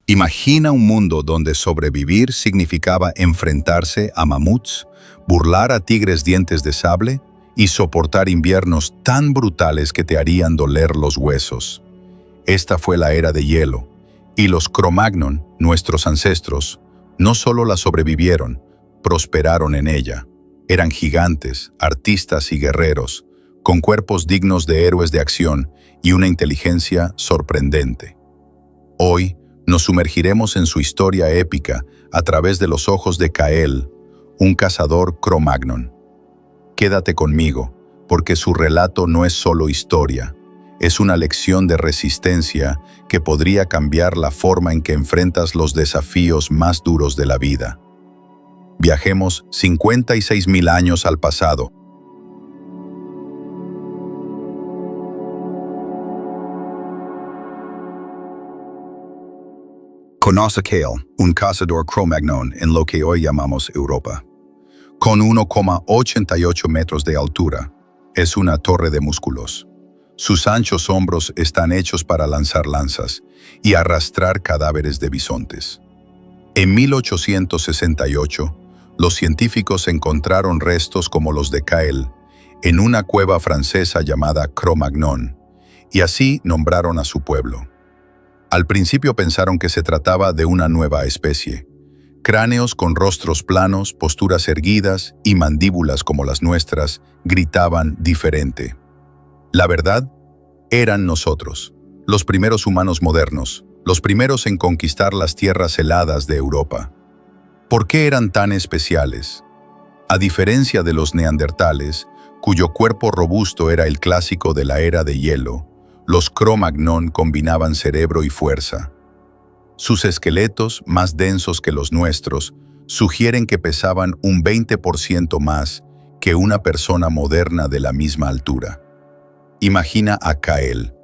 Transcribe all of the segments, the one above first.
Imagina un mundo donde sobrevivir significaba enfrentarse a mamuts, burlar a tigres dientes de sable y soportar inviernos tan brutales que te harían doler los huesos. Esta fue la era de hielo, y los Cro-Magnon, nuestros ancestros, no solo la sobrevivieron, prosperaron en ella. Eran gigantes, artistas y guerreros, con cuerpos dignos de héroes de acción y una inteligencia sorprendente. Hoy, nos sumergiremos en su historia épica a través de los ojos de Kael, un cazador Cro-Magnon. Quédate conmigo, porque su relato no es solo historia, es una lección de resistencia que podría cambiar la forma en que enfrentas los desafíos más duros de la vida. Viajemos 56.000 años al pasado. Conoce a Kael, un cazador Cro-Magnon en lo que hoy llamamos Europa. Con 1,88 metros de altura, es una torre de músculos. Sus anchos hombros están hechos para lanzar lanzas y arrastrar cadáveres de bisontes. En 1868, los científicos encontraron restos como los de Kael en una cueva francesa llamada Cro-Magnon, y así nombraron a su pueblo. Al principio pensaron que se trataba de una nueva especie. Cráneos con rostros planos, posturas erguidas y mandíbulas como las nuestras gritaban diferente. La verdad, eran nosotros, los primeros humanos modernos, los primeros en conquistar las tierras heladas de Europa. ¿Por qué eran tan especiales? A diferencia de los neandertales, cuyo cuerpo robusto era el clásico de la era de hielo, los Cro-Magnon combinaban cerebro y fuerza. Sus esqueletos, más densos que los nuestros, sugieren que pesaban un 20% más que una persona moderna de la misma altura. Imagina a Kael,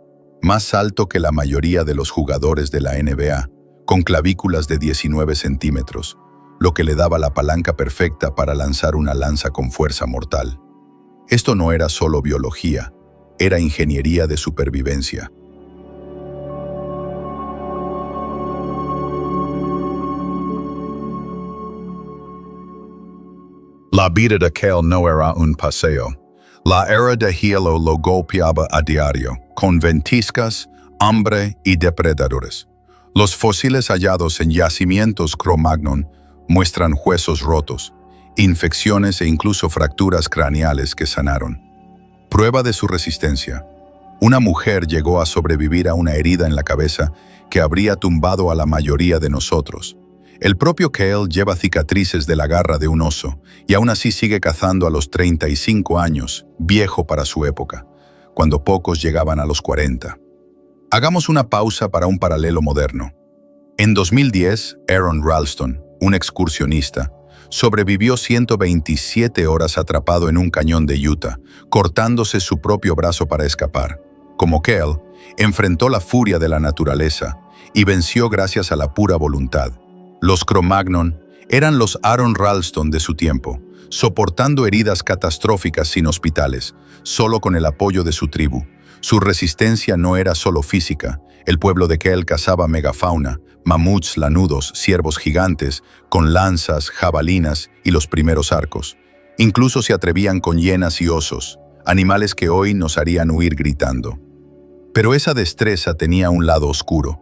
más alto que la mayoría de los jugadores de la NBA, con clavículas de 19 centímetros, lo que le daba la palanca perfecta para lanzar una lanza con fuerza mortal. Esto no era solo biología, era ingeniería de supervivencia. La vida de Kael no era un paseo. La era de hielo lo golpeaba a diario, con ventiscas, hambre y depredadores. Los fósiles hallados en yacimientos Cro-Magnon muestran huesos rotos, infecciones e incluso fracturas craneales que sanaron. Prueba de su resistencia. Una mujer llegó a sobrevivir a una herida en la cabeza que habría tumbado a la mayoría de nosotros. El propio Kael lleva cicatrices de la garra de un oso y aún así sigue cazando a los 35 años, viejo para su época, cuando pocos llegaban a los 40. Hagamos una pausa para un paralelo moderno. En 2010, Aron Ralston, un excursionista, sobrevivió 127 horas atrapado en un cañón de Utah, cortándose su propio brazo para escapar. Como Kael, enfrentó la furia de la naturaleza y venció gracias a la pura voluntad. Los Cro-Magnon eran los Aron Ralston de su tiempo, soportando heridas catastróficas sin hospitales, solo con el apoyo de su tribu. Su resistencia no era solo física. El pueblo de Kael cazaba megafauna, mamuts lanudos, ciervos gigantes, con lanzas, jabalinas y los primeros arcos. Incluso se atrevían con hienas y osos, animales que hoy nos harían huir gritando. Pero esa destreza tenía un lado oscuro.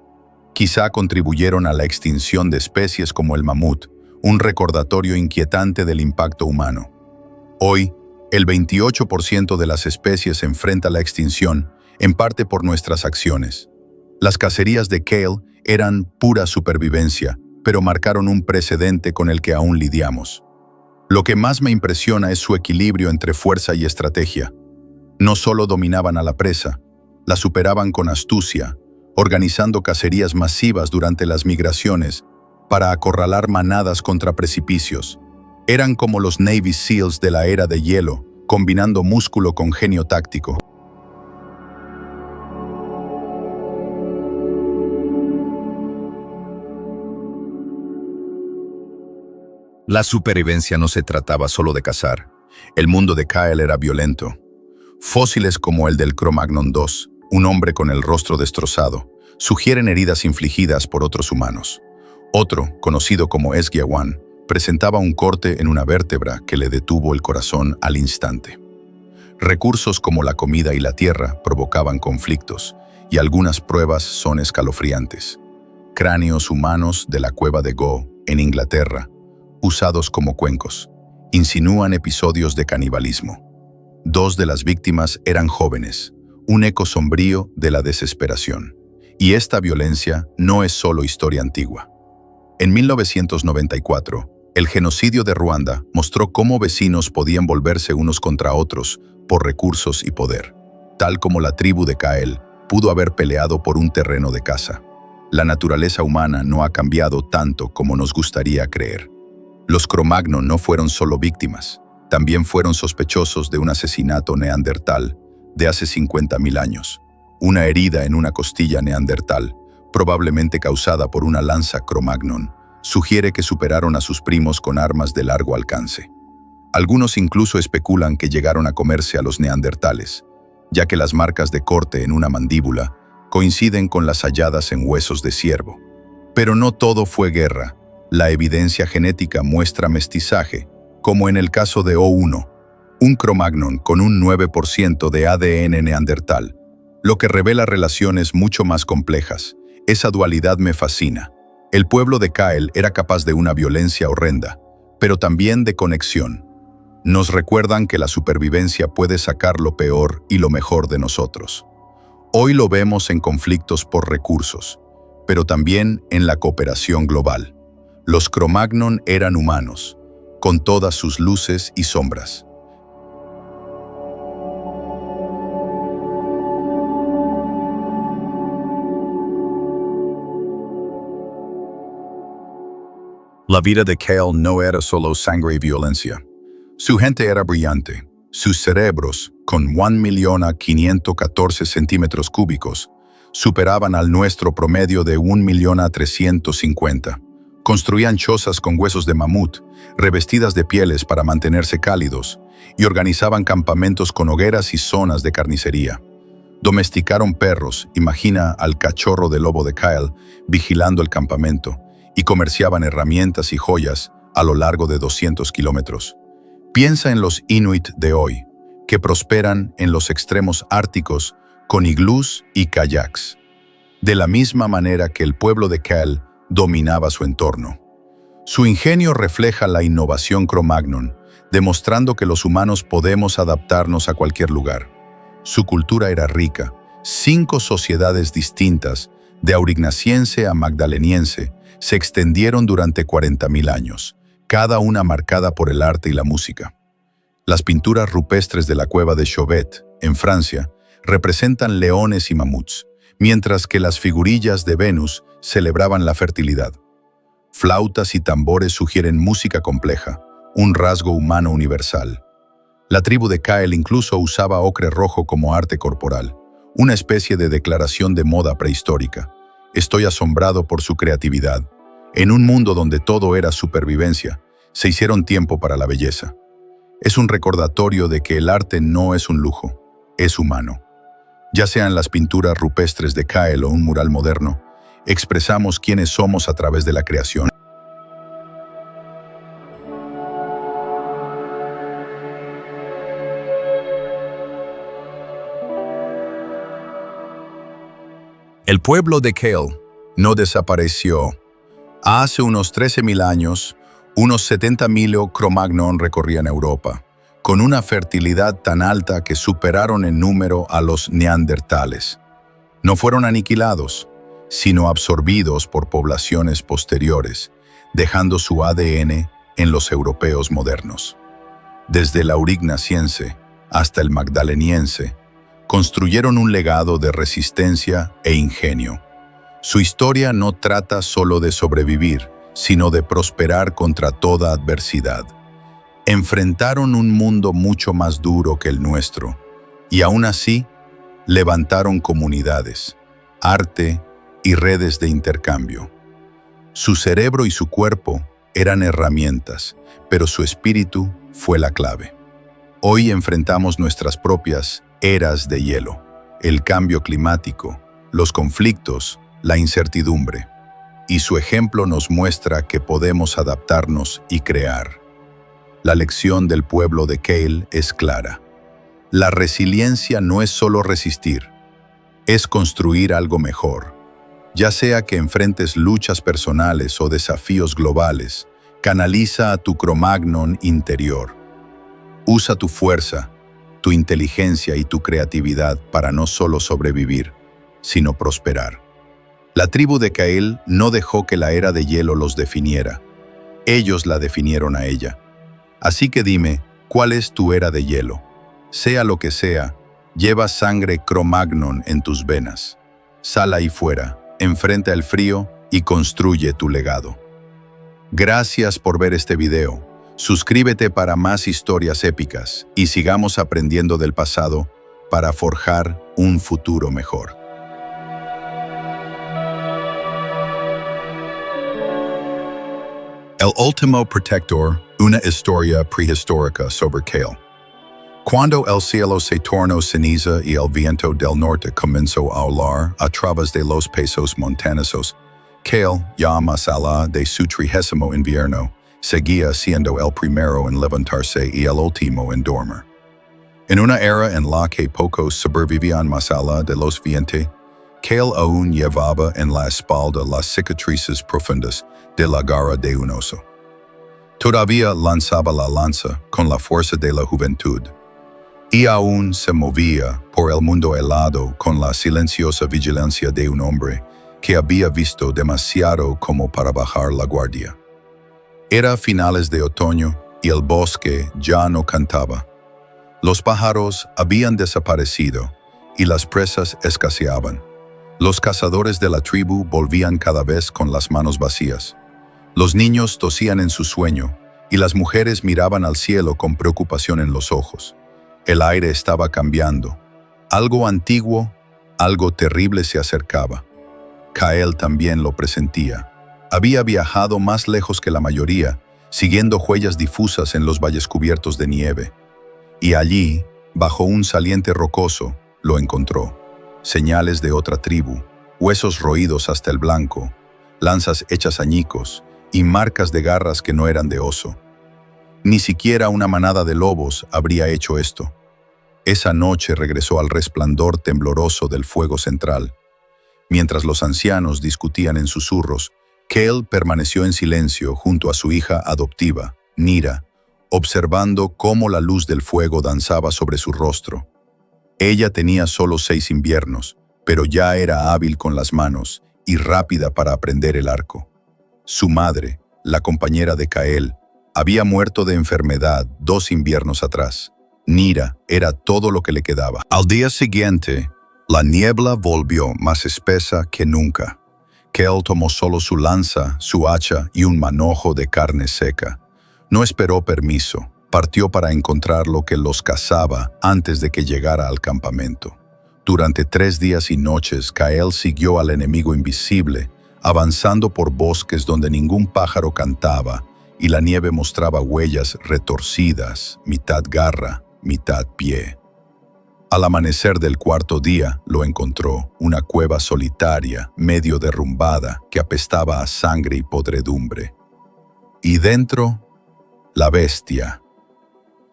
Quizá contribuyeron a la extinción de especies como el mamut, un recordatorio inquietante del impacto humano. Hoy, el 28% de las especies enfrenta la extinción, en parte por nuestras acciones. Las cacerías de Kael eran pura supervivencia, pero marcaron un precedente con el que aún lidiamos. Lo que más me impresiona es su equilibrio entre fuerza y estrategia. No solo dominaban a la presa, la superaban con astucia, organizando cacerías masivas durante las migraciones para acorralar manadas contra precipicios. Eran como los Navy SEALs de la era de hielo, combinando músculo con genio táctico. La supervivencia no se trataba solo de cazar. El mundo de Kael era violento. Fósiles como el del Cro-Magnon II, un hombre con el rostro destrozado, sugieren heridas infligidas por otros humanos. Otro, conocido como Esguiawan, presentaba un corte en una vértebra que le detuvo el corazón al instante. Recursos como la comida y la tierra provocaban conflictos, y algunas pruebas son escalofriantes. Cráneos humanos de la cueva de Go, en Inglaterra, usados como cuencos, insinúan episodios de canibalismo. 2 de las víctimas eran jóvenes, un eco sombrío de la desesperación. Y esta violencia no es solo historia antigua. En 1994, el genocidio de Ruanda mostró cómo vecinos podían volverse unos contra otros por recursos y poder. Tal como la tribu de Kael pudo haber peleado por un terreno de caza. La naturaleza humana no ha cambiado tanto como nos gustaría creer. Los Cro-Magnon no fueron solo víctimas, también fueron sospechosos de un asesinato neandertal de hace 50.000 años. Una herida en una costilla neandertal, probablemente causada por una lanza Cro-Magnon, sugiere que superaron a sus primos con armas de largo alcance. Algunos incluso especulan que llegaron a comerse a los neandertales, ya que las marcas de corte en una mandíbula coinciden con las halladas en huesos de ciervo. Pero no todo fue guerra. La evidencia genética muestra mestizaje, como en el caso de O1, un Cro-Magnon con un 9% de ADN neandertal, lo que revela relaciones mucho más complejas. Esa dualidad me fascina. El pueblo de Kael era capaz de una violencia horrenda, pero también de conexión. Nos recuerdan que la supervivencia puede sacar lo peor y lo mejor de nosotros. Hoy lo vemos en conflictos por recursos, pero también en la cooperación global. Los Cro-Magnon eran humanos, con todas sus luces y sombras. La vida de Kael no era solo sangre y violencia. Su gente era brillante. Sus cerebros, con 1.514.000 centímetros cúbicos, superaban al nuestro promedio de 1.350.000. Construían chozas con huesos de mamut, revestidas de pieles para mantenerse cálidos, y organizaban campamentos con hogueras y zonas de carnicería. Domesticaron perros, imagina al cachorro de lobo de Kael vigilando el campamento, y comerciaban herramientas y joyas a lo largo de 200 kilómetros. Piensa en los Inuit de hoy, que prosperan en los extremos árticos con iglús y kayaks, de la misma manera que el pueblo de Kael dominaba su entorno. Su ingenio refleja la innovación Cro-Magnon, demostrando que los humanos podemos adaptarnos a cualquier lugar. Su cultura era rica. 5 sociedades distintas, de aurignaciense a magdaleniense, se extendieron durante 40.000 años, cada una marcada por el arte y la música. Las pinturas rupestres de la cueva de Chauvet, en Francia, representan leones y mamuts, mientras que las figurillas de Venus celebraban la fertilidad. Flautas y tambores sugieren música compleja, un rasgo humano universal. La tribu de Kael incluso usaba ocre rojo como arte corporal, una especie de declaración de moda prehistórica. Estoy asombrado por su creatividad. En un mundo donde todo era supervivencia, se hicieron tiempo para la belleza. Es un recordatorio de que el arte no es un lujo, es humano. Ya sean las pinturas rupestres de Kael o un mural moderno, expresamos quiénes somos a través de la creación. El pueblo de Kael no desapareció. Hace unos 13.000 años, unos 70.000 Cro-Magnon recorrían Europa, con una fertilidad tan alta que superaron en número a los neandertales. No fueron aniquilados, sino absorbidos por poblaciones posteriores, dejando su ADN en los europeos modernos. Desde el aurignaciense hasta el magdaleniense, construyeron un legado de resistencia e ingenio. Su historia no trata solo de sobrevivir, sino de prosperar contra toda adversidad. Enfrentaron un mundo mucho más duro que el nuestro, y aún así, levantaron comunidades, arte y redes de intercambio. Su cerebro y su cuerpo eran herramientas, pero su espíritu fue la clave. Hoy enfrentamos nuestras propias eras de hielo. el cambio climático, los conflictos, la incertidumbre. Y su ejemplo nos muestra que podemos adaptarnos y crear. La lección del pueblo de Kale es clara. La resiliencia no es solo resistir, es construir algo mejor. Ya sea que enfrentes luchas personales o desafíos globales, canaliza a tu Cro-Magnon interior. Usa tu fuerza, tu inteligencia y tu creatividad para no solo sobrevivir, sino prosperar. La tribu de Kale no dejó que la era de hielo los definiera. Ellos la definieron a ella. Así que dime, ¿cuál es tu era de hielo? Sea lo que sea, lleva sangre Cro-Magnon en tus venas. Sal ahí fuera, enfrenta el frío y construye tu legado. Gracias por ver este video. Suscríbete para más historias épicas y sigamos aprendiendo del pasado para forjar un futuro mejor. El último protector, una historia prehistórica sobre Kale. Cuando el cielo se tornó ceniza y el viento del norte comenzó a olar a través de los pesos montañosos, Kale, ya más allá de su 30º invierno, seguía siendo el primero en levantarse y el último en dormir. En una era en la que pocos sobrevivían más allá de los 20, Kale aún llevaba en la espalda las cicatrices profundas de la garra de un oso. Todavía lanzaba la lanza con la fuerza de la juventud, y aún se movía por el mundo helado con la silenciosa vigilancia de un hombre que había visto demasiado como para bajar la guardia. Era finales de otoño y el bosque ya no cantaba. Los pájaros habían desaparecido y las presas escaseaban. Los cazadores de la tribu volvían cada vez con las manos vacías. Los niños tosían en su sueño y las mujeres miraban al cielo con preocupación en los ojos. El aire estaba cambiando. Algo antiguo, algo terrible se acercaba. Kale también lo presentía. Había viajado más lejos que la mayoría, siguiendo huellas difusas en los valles cubiertos de nieve. Y allí, bajo un saliente rocoso, lo encontró. Señales de otra tribu, huesos roídos hasta el blanco, lanzas hechas añicos y marcas de garras que no eran de oso. Ni siquiera una manada de lobos habría hecho esto. Esa noche regresó al resplandor tembloroso del fuego central. Mientras los ancianos discutían en susurros, Kale permaneció en silencio junto a su hija adoptiva, Nira, observando cómo la luz del fuego danzaba sobre su rostro. Ella tenía solo 6 inviernos, pero ya era hábil con las manos y rápida para aprender el arco. Su madre, la compañera de Kale, había muerto de enfermedad 2 inviernos atrás. Nira era todo lo que le quedaba. Al día siguiente, la niebla volvió más espesa que nunca. Kale tomó solo su lanza, su hacha y un manojo de carne seca. No esperó permiso. Partió para encontrar lo que los cazaba antes de que llegara al campamento. Durante 3 días y noches, Kale siguió al enemigo invisible, avanzando por bosques donde ningún pájaro cantaba y la nieve mostraba huellas retorcidas, mitad garra, mitad pie. Al amanecer del 4.º día, lo encontró, una cueva solitaria, medio derrumbada, que apestaba a sangre y podredumbre. Y dentro, la bestia.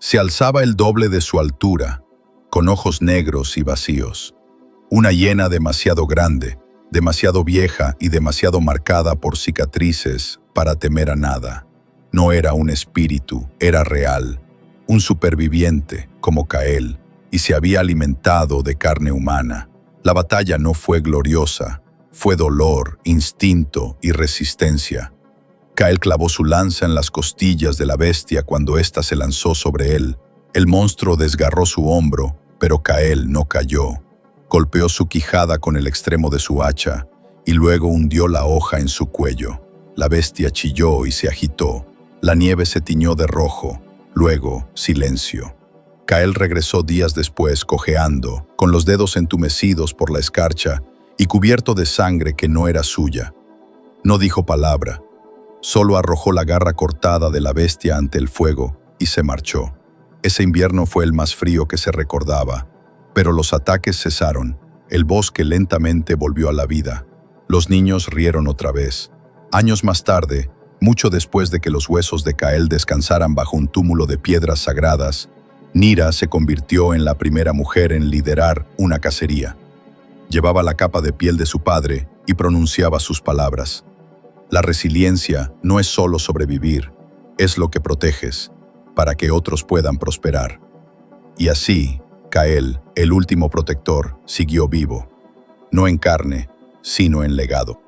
Se alzaba el doble de su altura, con ojos negros y vacíos. Una hiena demasiado grande, demasiado vieja y demasiado marcada por cicatrices para temer a nada. No era un espíritu, era real, un superviviente como Kale, y se había alimentado de carne humana. La batalla no fue gloriosa, fue dolor, instinto y resistencia. Kale clavó su lanza en las costillas de la bestia cuando ésta se lanzó sobre él. El monstruo desgarró su hombro, pero Kale no cayó. Golpeó su quijada con el extremo de su hacha y luego hundió la hoja en su cuello. La bestia chilló y se agitó. La nieve se tiñó de rojo. Luego, silencio. Kale regresó días después cojeando, con los dedos entumecidos por la escarcha y cubierto de sangre que no era suya. No dijo palabra. Solo arrojó la garra cortada de la bestia ante el fuego y se marchó. Ese invierno fue el más frío que se recordaba. Pero los ataques cesaron. El bosque lentamente volvió a la vida. Los niños rieron otra vez. Años más tarde, mucho después de que los huesos de Kael descansaran bajo un túmulo de piedras sagradas, Nira se convirtió en la primera mujer en liderar una cacería. Llevaba la capa de piel de su padre y pronunciaba sus palabras. La resiliencia no es solo sobrevivir, es lo que proteges, para que otros puedan prosperar. Y así, Kael, el último protector, siguió vivo, no en carne, sino en legado.